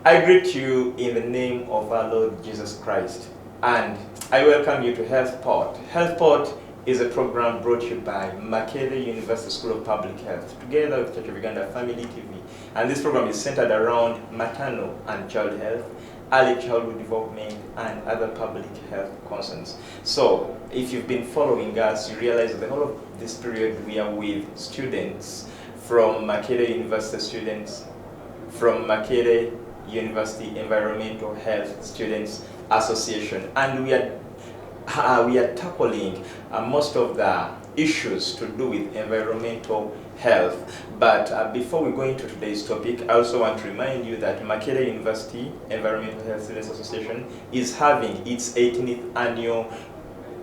I greet you in the name of our Lord Jesus Christ, and I welcome you to HealthPort. HealthPort is a program brought to you by Okade University School of Public Health, together with Church of Uganda Family TV. And this program is centered around maternal and child health, early childhood development, and other public health concerns. So, if you've been following us, you realize that the whole of this period we are with students from Okade University students, from Okade University Environmental Health Students Association, and we are tackling most of the issues to do with environmental health. But before we go into today's topic, I also want to remind you that Okade University Environmental Health Students Association is having its 18th annual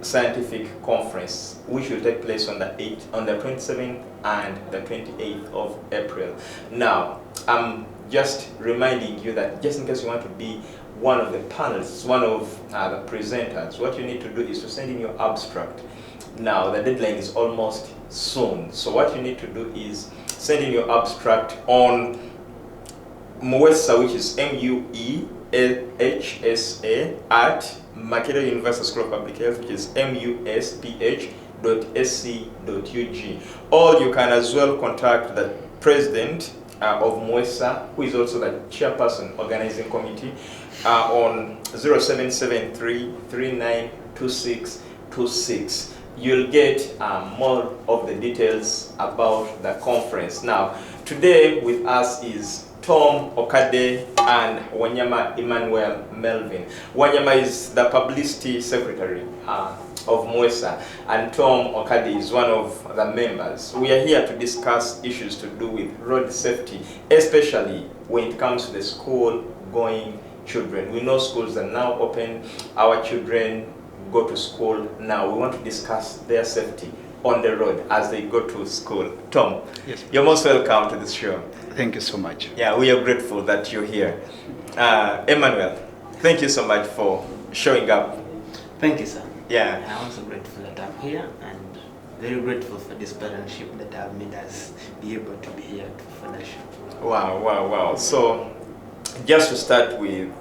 scientific conference, which will take place on the 27th and the 28th of April. Now, I'm just reminding you that just in case you want to be one of the panelists, one of the presenters, what you need to do is to send in your abstract. Now, the deadline is almost soon. So what you need to do is send in your abstract on MUEHSA, which is MUEHSA, at Okade University School of Public Health, which is musph.sc.ug. Or you can as well contact the president of MUEHSA, who is also the chairperson organizing committee, on 0773392626. You'll get more of the details about the conference. Now, today with us is Tom Okade and Wanyama Emmanuel Melvin. Wanyama is the Publicity Secretary of MUEHSA, and Tom Okade is one of the members. We are here to discuss issues to do with road safety, especially when it comes to the school-going children. We know schools are now open. Our children go to school now. We want to discuss their safety on the road as they go to school. Tom, yes, you're most welcome to this show. Thank you so much. Yeah, we are grateful that you're here. Emmanuel, thank you so much for showing up. Thank you, sir. Yeah. I'm also grateful that I'm here, and very grateful for this partnership that have made us be able to be here for the show. Wow. So, just to start with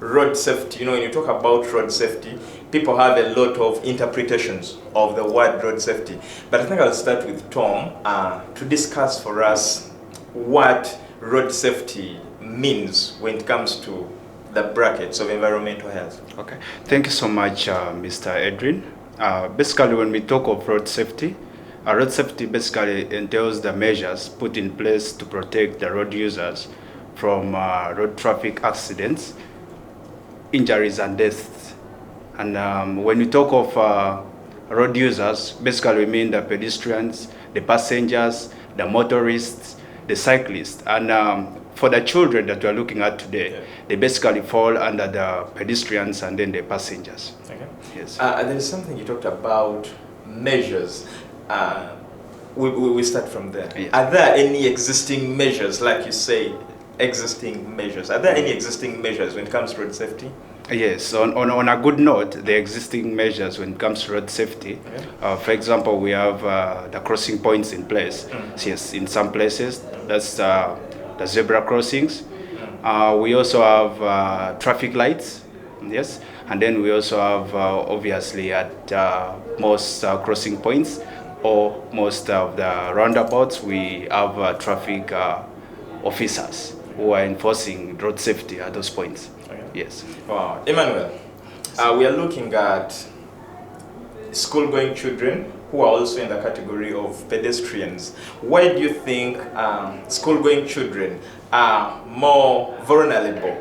road safety, you know, when you talk about road safety, people have a lot of interpretations of the word road safety. But I think I'll start with Tom to discuss for us what road safety means when it comes to the brackets of environmental health. Okay, thank you so much, Mr. Edwin. Basically, when we talk of road safety basically entails the measures put in place to protect the road users from road traffic accidents, injuries, and deaths. And when we talk of road users, basically we mean the pedestrians, the passengers, the motorists, the cyclists. And for the children that we are looking at today, yeah, they basically fall under the pedestrians and then the passengers. Okay. Yes. There's something you talked about, measures. We start from there. Yes. Are there any existing measures, like you say, existing measures? Are there any existing measures when it comes to road safety? Yes, on a good note, the existing measures when it comes to road safety, okay. For example, we have the crossing points in place. Yes, in some places, that's the zebra crossings. We also have traffic lights, yes, and then we also have, obviously, at most crossing points or most of the roundabouts, we have traffic officers who are enforcing road safety at those points. Okay. Yes. Wow. Emmanuel, we are looking at school-going children who are also in the category of pedestrians. Why do you think school-going children are more vulnerable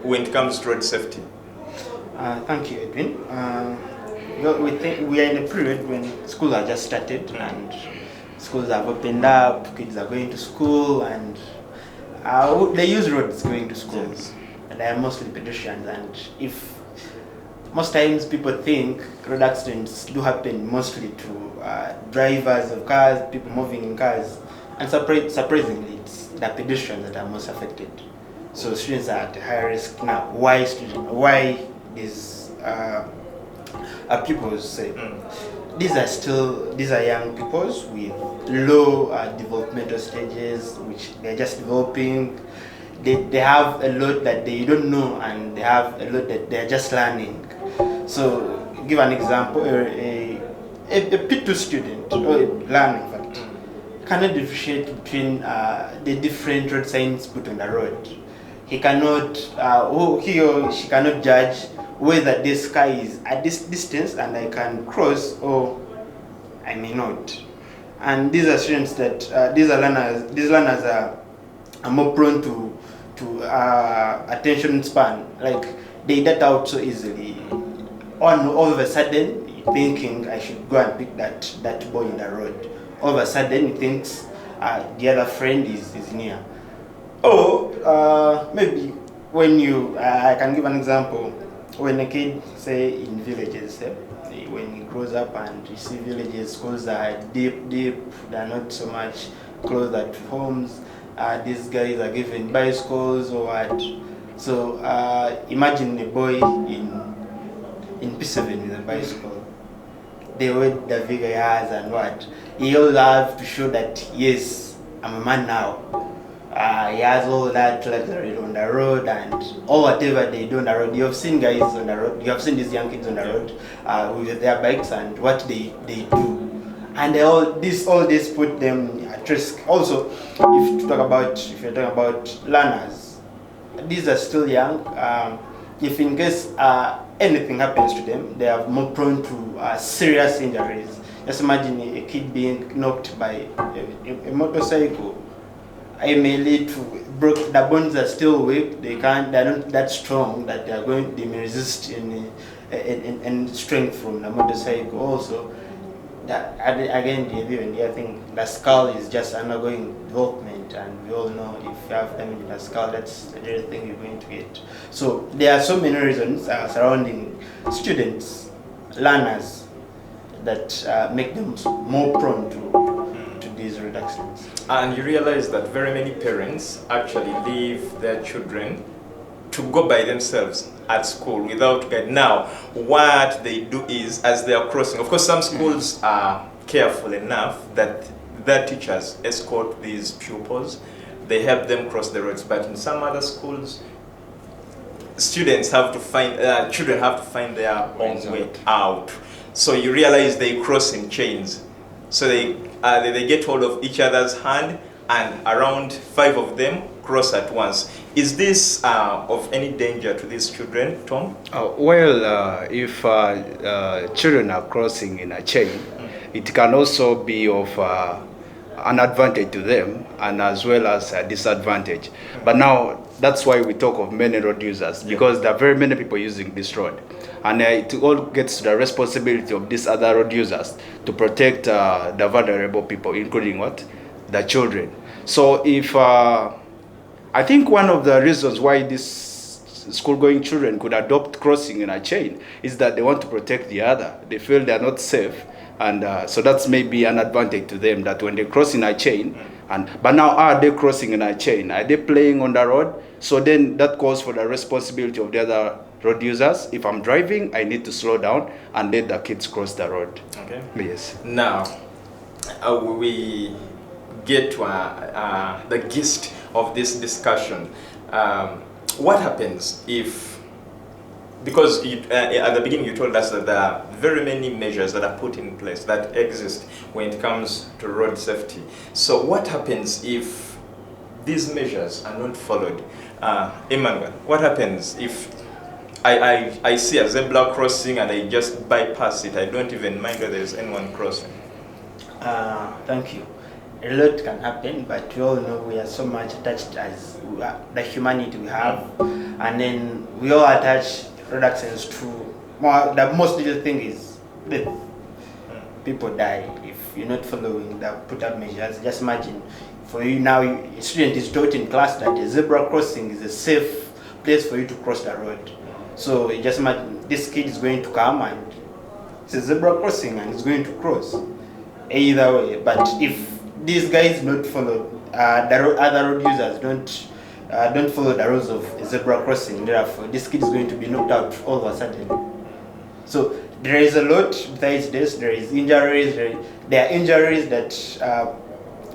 when it comes to road safety? Thank you, Edwin. We think we are in a period when schools are just started and schools have opened up, kids are going to school, and they use roads going to school. Yes. And they are mostly pedestrians, and if most times people think road accidents do happen mostly to drivers of cars, people moving in cars, and surprisingly it's the pedestrians that are most affected. So students are at higher risk. Now, why these pupils say these are young peoples with low developmental stages, which they're just developing. they have a lot that they don't know, and they have a lot that they're just learning. So give an example, a P2 student, or a learner in fact, cannot differentiate between the different road signs put on the road. He cannot, he or she cannot judge whether this sky is at this distance and I can cross, or I may not. And these are students that these learners are more prone to attention span. Like they dart out so easily. All of a sudden, you're thinking I should go and pick that boy in the road. All of a sudden, he thinks the other friend is near. Or maybe when I can give an example. When a kid, say in villages, when he grows up and you see villages, schools are deep, they're not so much closer to homes. These guys are given bicycles or what. So imagine a boy in P7 with a bicycle. The way the vigor he has and what. He'll have to show that, yes, I'm a man now. He has all that luxury on the road and all whatever they do on the road. You have seen guys on the road, you have seen these young kids on the road with their bikes and what they do. And all this put them at risk. Also, if you're talking about learners, these are still young. If in case anything happens to them, they are more prone to serious injuries. Just imagine a kid being knocked by a motorcycle. It may lead to the bones are still weak. They're not that strong that they may resist in strength from the motorcycle. Also, that again, I think the skull is just undergoing development, and we all know if you have damage in the skull, that's the real thing you're going to get. So there are so many reasons surrounding students, learners, that make them more prone to these reductions. And you realize that very many parents actually leave their children to go by themselves at school without guide. Now, what they do is, as they are crossing, of course, some schools are careful enough that their teachers escort these pupils. They help them cross the roads. But in some other schools, children have to find their own way out. So you realize they cross in chains. So they get hold of each other's hand, and around 5 of them cross at once. Is this of any danger to these children, Tom? If children are crossing in a chain, it can also be of an advantage to them and as well as a disadvantage. But now, that's why we talk of many road users, because there are very many people using this road. And it all gets to the responsibility of these other road users to protect the vulnerable people, including what? The children. So if, I think one of the reasons why these school-going children could adopt crossing in a chain is that they want to protect the other. They feel they're not safe. And so that's maybe an advantage to them, that when they cross in a chain, but now are they crossing in a chain? Are they playing on the road? So then that calls for the responsibility of the other road users. If I'm driving, I need to slow down and let the kids cross the road. Okay. Yes. Now, we get to the gist of this discussion. What happens if, because at the beginning you told us that there are very many measures that are put in place that exist when it comes to road safety. So what happens if these measures are not followed? Emmanuel, what happens if I see a zebra crossing and I just bypass it? I don't even mind whether there's anyone crossing. Thank you. A lot can happen, but we all know we are so much attached as the humanity we have, and then we all attach road accidents to the most little thing is death. People die if you're not following the put-up measures. Just imagine, for you now, a student is taught in class that a zebra crossing is a safe place for you to cross the road. So you just imagine this kid is going to come and it's a zebra crossing and he's going to cross. Either way, but if these guys don't follow, the other road users don't follow the rules of a zebra crossing, therefore this kid is going to be knocked out all of a sudden. So there is a lot besides this. There are injuries that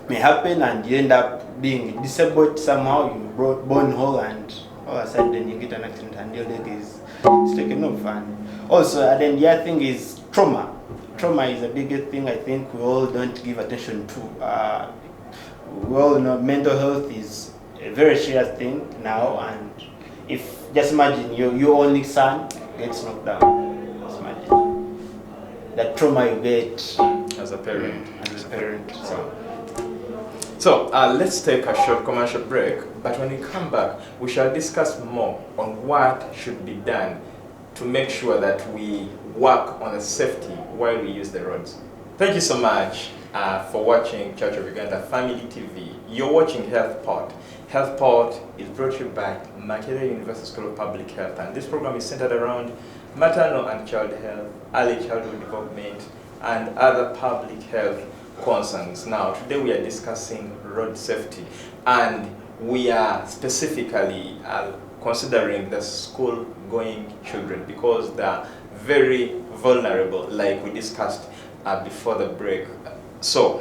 may happen, and you end up being disabled somehow, you're born whole, and all of a sudden you get an accident and your leg is taken off. And also, and then the other thing is trauma. Trauma is the biggest thing I think we all don't give attention to. We all know mental health is a very serious thing now, and if just imagine your only son gets knocked down, just imagine the trauma you get as a parent. So So let's take a short commercial break, but when we come back, we shall discuss more on what should be done to make sure that we work on the safety while we use the roads. Thank you so much for watching Church of Uganda Family TV. You're watching Health Pod. Health Pod is brought to you by Makerere University School of Public Health, and this program is centered around maternal and child health, early childhood development, and other public health concerns. Now, today we are discussing road safety, and we are specifically considering the school-going children because they are very vulnerable, like we discussed before the break. So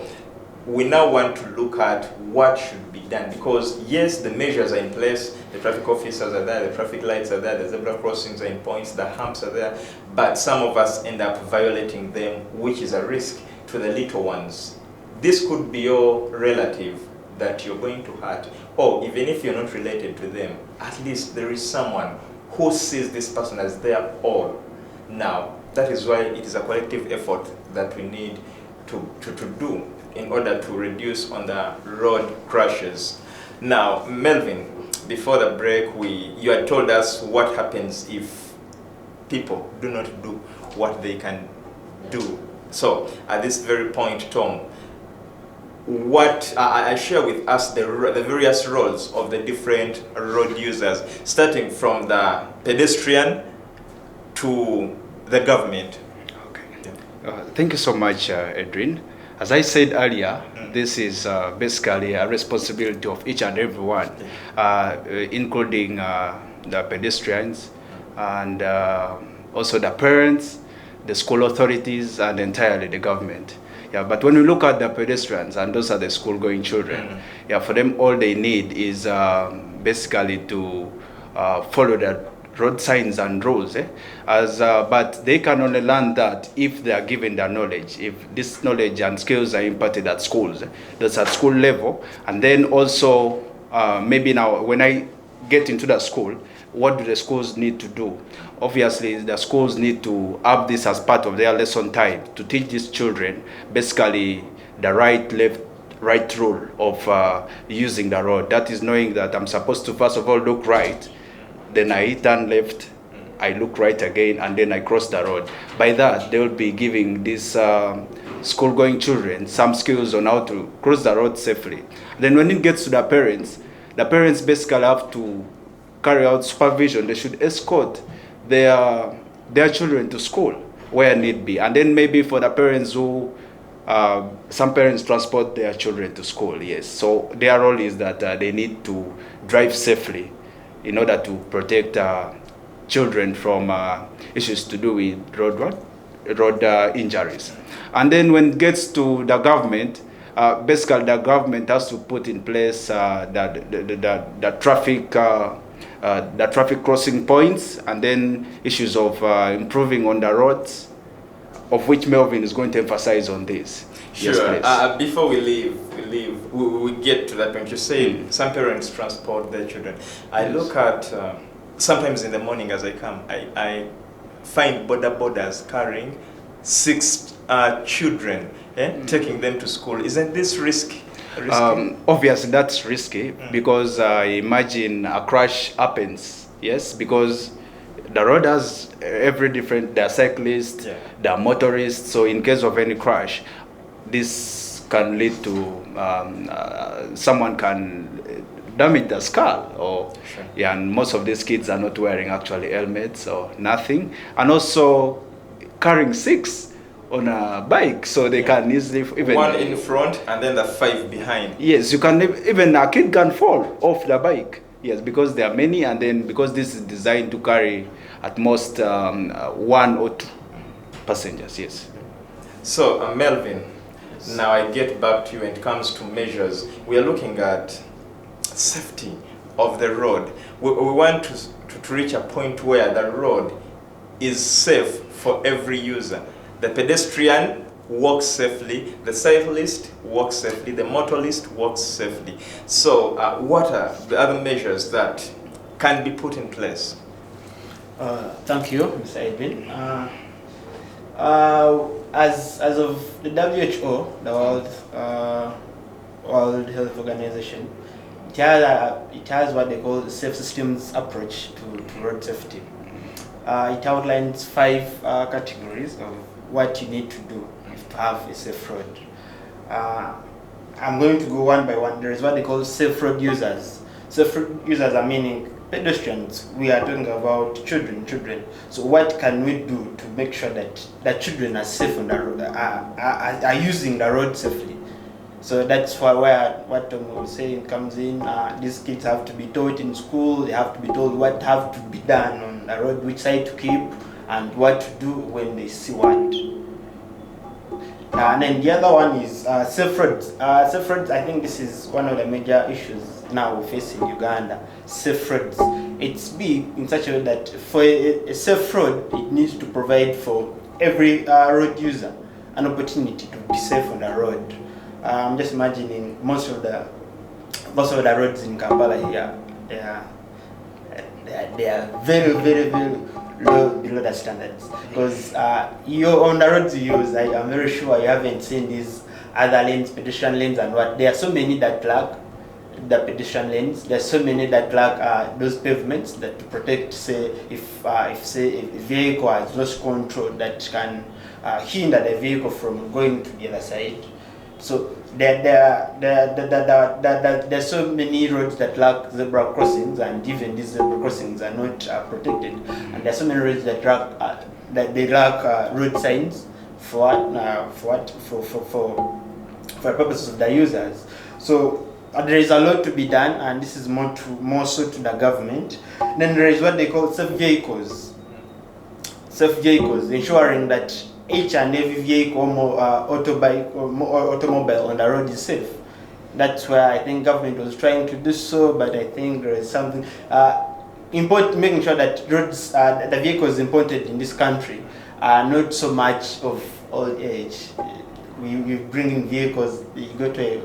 we now want to look at what should be done, because yes, the measures are in place, the traffic officers are there, the traffic lights are there, the zebra crossings are in points, the humps are there, but some of us end up violating them, which is a risk to the little ones. This could be your relative that you're going to hurt, or even if you're not related to them, at least there is someone who sees this person as their all. Now, that is why it is a collective effort that we need to do in order to reduce on the road crashes. Now, Melvin, before the break, you had told us what happens if people do not do what they can do. So, at this very point, Tom, what I share with us the various roles of the different road users, starting from the pedestrian to the government. Okay. Thank you so much, Edwin. As I said earlier, this is basically a responsibility of each and everyone, including the pedestrians and also the parents, the school authorities, and entirely the government. Yeah, but when we look at the pedestrians, and those are the school-going children, yeah, for them all they need is basically to follow the road signs and rules. But they can only learn that if they are given the knowledge, if this knowledge and skills are imparted at schools, that's at school level. And then also, maybe now when I get into the school, what do the schools need to do? Obviously, the schools need to have this as part of their lesson time to teach these children basically the right, left, right rule of using the road. That is knowing that I'm supposed to first of all look right, then I turn left, I look right again, and then I cross the road. By that, they will be giving these school-going children some skills on how to cross the road safely. Then when it gets to the parents basically have to carry out supervision. They should escort their children to school where need be. And then maybe for the parents who, some parents transport their children to school, yes. So their role is that they need to drive safely in order to protect children from issues to do with road injuries. And then when it gets to the government, basically the government has to put in place the traffic crossing points, and then issues of improving on the roads, of which Melvin is going to emphasize on this. Sure. Yes, before we leave, we get to that point. You say some parents transport their children. I look at, sometimes in the morning as I come, I find borders carrying 6 children, taking them to school. Isn't this risky? Obviously, that's risky because imagine a crash happens, yes, because the road has every different, there are cyclists, there are motorists, so in case of any crash, this can lead to someone can damage the skull, or yeah, and most of these kids are not wearing actually helmets or nothing, and also carrying 6 on a bike, so they can easily even 1 in front and then the 5 behind. Yes, you can even a kid can fall off the bike. Yes, because there are many, and then because this is designed to carry at most 1 or 2 passengers. Yes. So Melvin, now I get back to you when it comes to measures. We are looking at safety of the road. We want to reach a point where the road is safe for every user. The pedestrian walks safely, the cyclist walks safely, the motorist walks safely. So what are the other measures that can be put in place? Thank you, Mr. Edwin. As of the WHO, the World Health Organization, it has what they call the safe systems approach to road safety. It outlines 5 categories of what you need to do to have a safe road. I'm going to go one by one. There is what they call safe road users. Safe road users are meaning pedestrians. We are talking about children. So what can we do to make sure that children are safe on the road, are using the road safely? So that's where what Tom was saying comes in. These kids have to be taught in school. They have to be told what have to be done on the road, which side to keep, and what to do when they see what. And then the other one is safe roads. Safe roads, I think this is one of the major issues now we face in Uganda. Safe roads. It's big in such a way that for a safe road, it needs to provide for every road user an opportunity to be safe on the road. I'm just imagining most of the roads in Kampala here, they are very, very, very low below the standards. Because you're on the roads you use, I'm very sure you haven't seen these other lanes, pedestrian lanes and what. There are so many that lack the pedestrian lanes. There are so many that lack those pavements that to protect, say, if a vehicle has lost control, that can hinder the vehicle from going to the other side. So there are so many roads that lack zebra crossings, and even these zebra crossings are not protected. And there are so many roads that lack road signs for purposes of the users. So there is a lot to be done, and this is more so to the government. Then there is what they call safe vehicles. Safe vehicles, ensuring that each and every vehicle, autobike or automobile on the road is safe. That's where I think government was trying to do so, but I think there is something making sure that roads, the vehicles imported in this country are not so much of old age. We bring in vehicles. You go to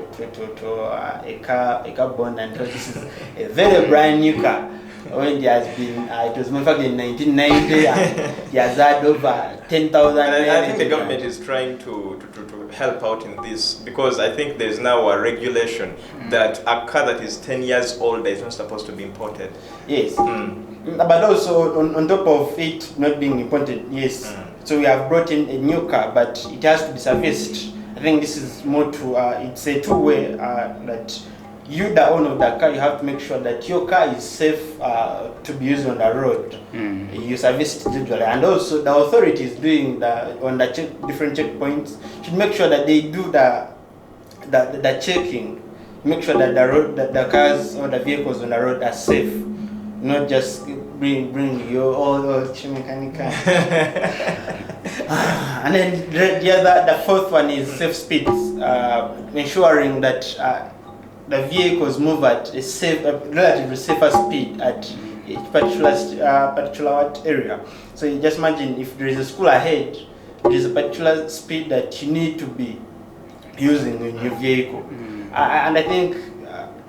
a car bond, and this is a very brand new car. When it has been, it was manufactured in 1990, and it has had over 10,000. I think the government is trying to help out in this, because I think there's now a regulation that a car that is 10 years old is not supposed to be imported. Yes. But also on top of it not being imported, yes. So we have brought in a new car, but it has to be serviced. I think this is more to, it's a two-way that you, the owner of the car, you have to make sure that your car is safe to be used on the road. You service it individually, and also the authorities doing different checkpoints should make sure that they do the checking, make sure that the cars or the vehicles on the road are safe, not just bring your old mechanical. And then the fourth one is safe speeds, ensuring that the vehicles move at a relatively safer speed at a particular area. So you just imagine if there is a school ahead, there is a particular speed that you need to be using in your vehicle. And I think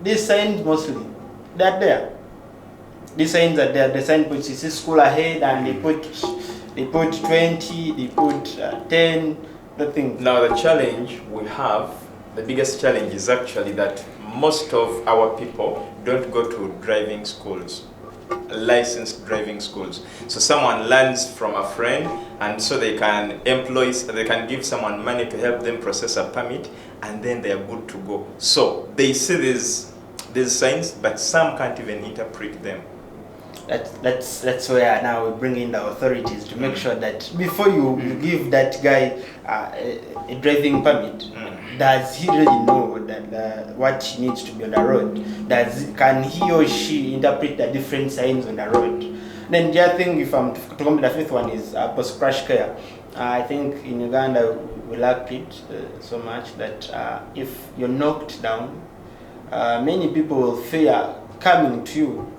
these signs mostly, they're there. These signs are there. The signposts, you see school ahead, and they put 20, they put 10, the things. Now the challenge we have, the biggest challenge is actually that most of our people don't go to driving schools, licensed driving schools. So someone learns from a friend, and so they can give someone money to help them process a permit, and then they are good to go. So they see these signs, but some can't even interpret them. That's where now we bring in the authorities to make sure that before you give that guy a driving permit, does he really know that what he needs to be on the road? Can he or she interpret the different signs on the road? Then the other thing, if I'm to come to the fifth one, is post-crash care. I think in Uganda we lack it so much that if you're knocked down, many people will fear coming to you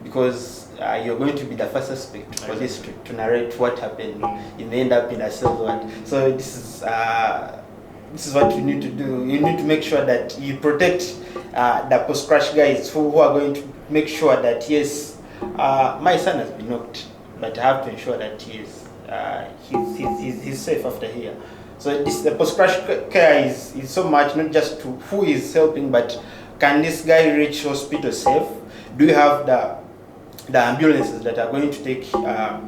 because you're going to be the first suspect for this to narrate what happened. You may end up in a cell ward. So this is what you need to do. You need to make sure that you protect the post-crash guys who are going to make sure that, yes, my son has been knocked, but I have to ensure that he's safe after here. So the post-crash care is so much, not just to who is helping, but can this guy reach hospital safe? Do you have the ambulances that are going to take the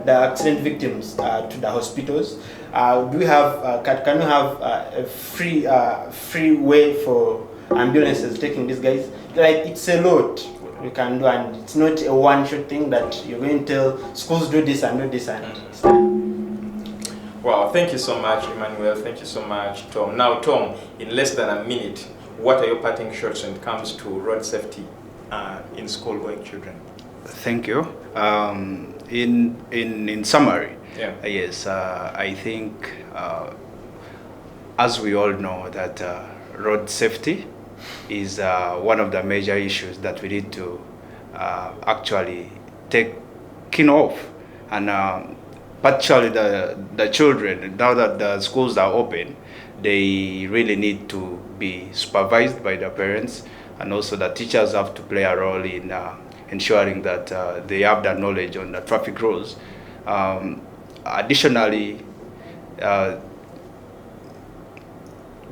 accident victims to the hospitals? Do we have can we have a free way for ambulances taking these guys? Like, it's a lot we can do, and it's not a one-shot thing that you're going to tell schools do this and do this and it's done. Wow, thank you so much, Emmanuel. Thank you so much, Tom. Now, Tom, in less than a minute, what are your parting shots when it comes to road safety in school-going children? Thank you. In summary, yes, I think as we all know that road safety is one of the major issues that we need to actually take keen of, and particularly the children, now that the schools are open, they really need to be supervised by the parents, and also the teachers have to play a role in ensuring that they have the knowledge on the traffic rules. Additionally,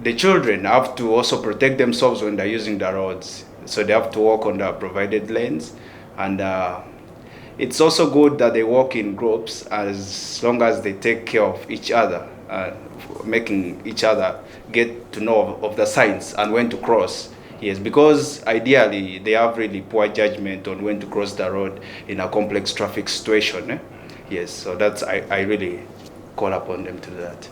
the children have to also protect themselves when they're using the roads, so they have to walk on the provided lanes, and it's also good that they walk in groups as long as they take care of each other, making each other get to know of the signs and when to cross. Yes, because ideally they have really poor judgment on when to cross the road in a complex traffic situation. Yes, so that's I really call upon them to do that.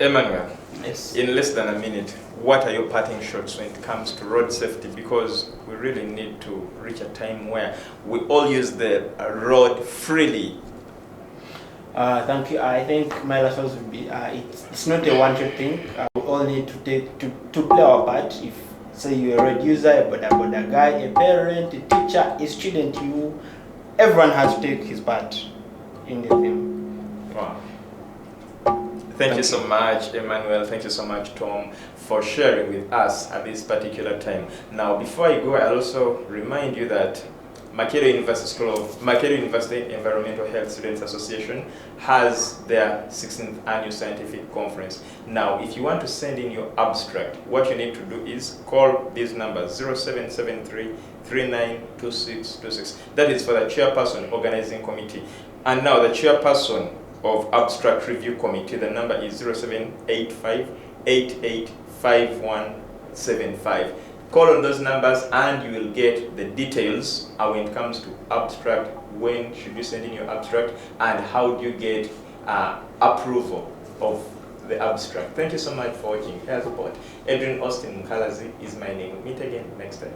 Emmanuel, Yes. in less than a minute, what are your parting shots when it comes to road safety? Because we really need to reach a time where we all use the road freely. Thank you. I think my last words would be it's not a one-shot thing. We all need to play our part. If, say, you're a road user, a boda guy, a parent, a teacher, a student, everyone has to take his part in the thing. Wow. Thank you so much, Emmanuel. Thank you so much, Tom, for sharing with us at this particular time. Now, before I go, I'll also remind you that Makerere University Environmental Health Students Association has their 16th annual scientific conference. Now, if you want to send in your abstract, what you need to do is call these numbers 0773 392626. That is for the chairperson organizing committee. And now the chairperson of abstract review committee, the number is 0785 885175. Call on those numbers and you will get the details when it comes to abstract, when should you send in your abstract, and how do you get approval of the abstract. Thank you so much for watching Health Report. Osteen Mukalazi is my name. We'll meet again next time.